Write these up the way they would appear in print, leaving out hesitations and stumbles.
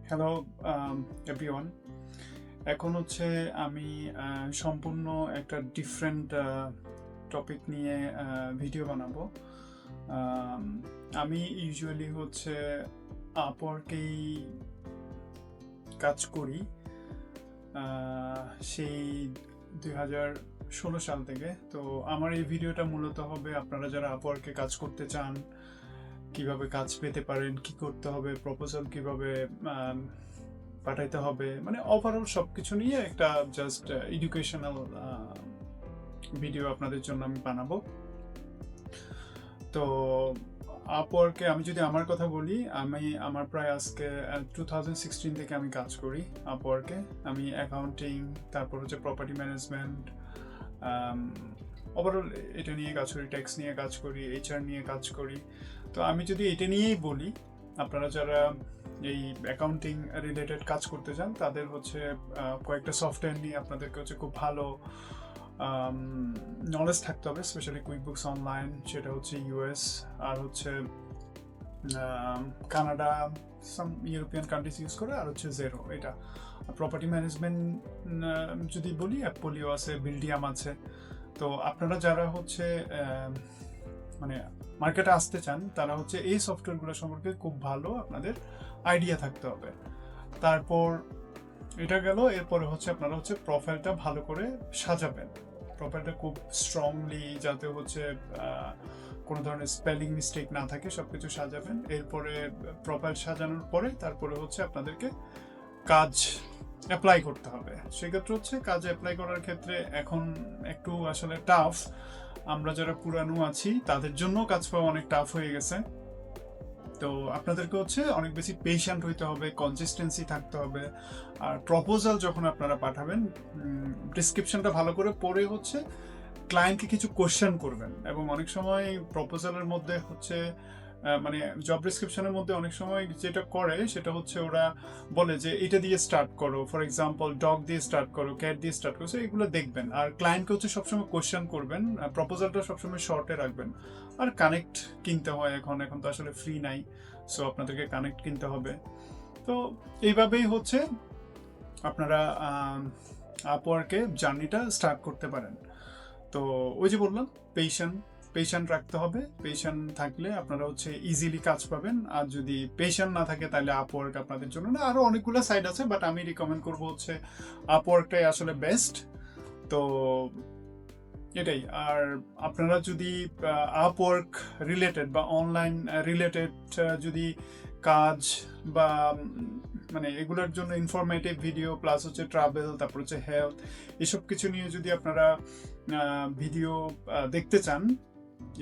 Hello everyone. এখন হচ্ছে আমি সম্পূর্ণ একটা ডিফারেন্ট টপিক নিয়ে ভিডিও বানাবো। আম, আমি ইউজুয়ালি হচ্ছে আপওয়ার্কেই কাজ করি সেই 2016 সাল থেকে। তো আমার এই ভিডিওটা মূলত হবে আপনারা যারা আপওয়ার্কে কাজ করতে চান, কিভাবে কাজ পেতে পারেন, কি করতে হবে, প্রপোজাল কিভাবে পাঠাইতে হবে, মানে ওভারঅল সবকিছু নিয়ে একটা জাস্ট এডুকেশনাল ভিডিও আপনাদের জন্য আমি বানাবো। তো আপওয়ার্কে আমি যদি আমার কথা বলি, আমার প্রায় আজকে 2016 থেকে আমি কাজ করি আপওয়ার্কে। আমি অ্যাকাউন্টিং, তারপর হচ্ছে প্রপার্টি ম্যানেজমেন্ট, ওভারঅল এটা নিয়ে কাজ করি, ট্যাক্স নিয়ে কাজ করি, এইচআর নিয়ে কাজ করি। তো আমি যদি এটা নিয়েই বলি, আপনারা যারা এই অ্যাকাউন্টিং রিলেটেড কাজ করতে চান তাদের হচ্ছে কয়েকটা সফটওয়্যার নিয়ে আপনাদেরকে হচ্ছে খুব ভালো নলেজ থাকতে হবে, স্পেশালি কুইকবুকস অনলাইন, সেটা হচ্ছে ইউএস, আর হচ্ছে কানাডা, সাম ইউরোপিয়ান কান্ট্রিজ ইউজ করে, আর হচ্ছে জেরো। এটা প্রপার্টি ম্যানেজমেন্ট যদি বলি, অ্যাপোলিও আছে, বিল্ডিয়াম আছে। তো আপনারা যারা হচ্ছে মানে মার্কেটে আসতে চান তারা হচ্ছে এই সফটওয়্যারগুলো সম্পর্কে খুব ভালো আপনাদের আইডিয়া থাকতে হবে। তারপর এটা গেল, এরপরে হচ্ছে আপনারা হচ্ছে প্রোফাইলটা ভালো করে সাজাবেন, প্রোফাইলটা খুব স্ট্রংলি, যাতে হচ্ছে কোনো ধরনের স্পেলিং মিস্টেক না থাকে, সবকিছু সাজাবেন। এরপরে প্রোফাইল সাজানোর পরে তারপরে হচ্ছে আপনাদেরকে কাজ অ্যাপ্লাই করতে হবে। সেক্ষেত্রে হচ্ছে কাজ অ্যাপ্লাই করার ক্ষেত্রে এখন একটু আসলে টাফ। আমরা যারা পুরানো আছি তাদের জন্য কাজ পাওয়া অনেক টাফ হয়ে গেছে। তো আপনাদেরকে হচ্ছে অনেক বেশি পেশেন্ট হইতে হবে, কনসিস্টেন্সি থাকতে হবে। আর প্রপোজাল যখন আপনারা পাঠাবেন, ডিসক্রিপশনটা ভালো করে পড়ে হচ্ছে ক্লায়েন্টকে কিছু কোশ্চেন করবেন। এবং অনেক সময় প্রপোজালের মধ্যে হচ্ছে মানে জব ডিসক্রিপশনের মধ্যে অনেক সময় যেটা করে সেটা হচ্ছে ওরা বলে যে এটা দিয়ে স্টার্ট করো, ফর এক্সাম্পল ডগ দিয়ে স্টার্ট করো, ক্যাট দিয়ে স্টার্ট করো। এগুলো দেখবেন। আর ক্লায়েন্টকে হচ্ছে সবসময় কোশ্চেন করবেন, প্রপোজালটা সবসময় শর্টে রাখবেন। আর কানেক্ট কিনতে হয়, এখন তো আসলে ফ্রি নাই, সো আপনাদেরকে কানেক্ট কিনতে হবে। তো এইভাবেই হচ্ছে আপনারা আপওয়ার্কে জার্নিটা স্টার্ট করতে পারেন। তো ওই যে বললাম, পেশেন্ট রাখতে হবে। পেশেন্ট থাকলে আপনারা হচ্ছে ইজিলি কাজ পাবেন। আর যদি পেশেন্ট না থাকে তাহলে আপওয়ার্ক আপনাদের জন্য না। আরো অনেকগুলো সাইট আছে, বাট আমি রিকমেন্ড করবো হচ্ছে আপওয়ার্কটাই আসলে বেস্ট। তো এটাই। আর আপনারা যদি আপওয়ার্ক রিলেটেড বা অনলাইন রিলেটেড যদি কাজ বা মানে এগুলোর জন্য ইনফরমেটিভ ভিডিও, প্লাস হচ্ছে ট্রাভেল, তারপর হচ্ছে হেলথ, এসব কিছু নিয়ে যদি আপনারা ভিডিও দেখতে চান,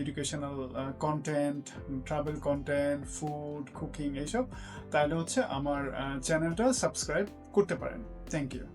educational content, travel content, food, cooking, এইসব, তাহলে হচ্ছে আমার চ্যানেলটা সাবস্ক্রাইব করতে পারেন। Thank you.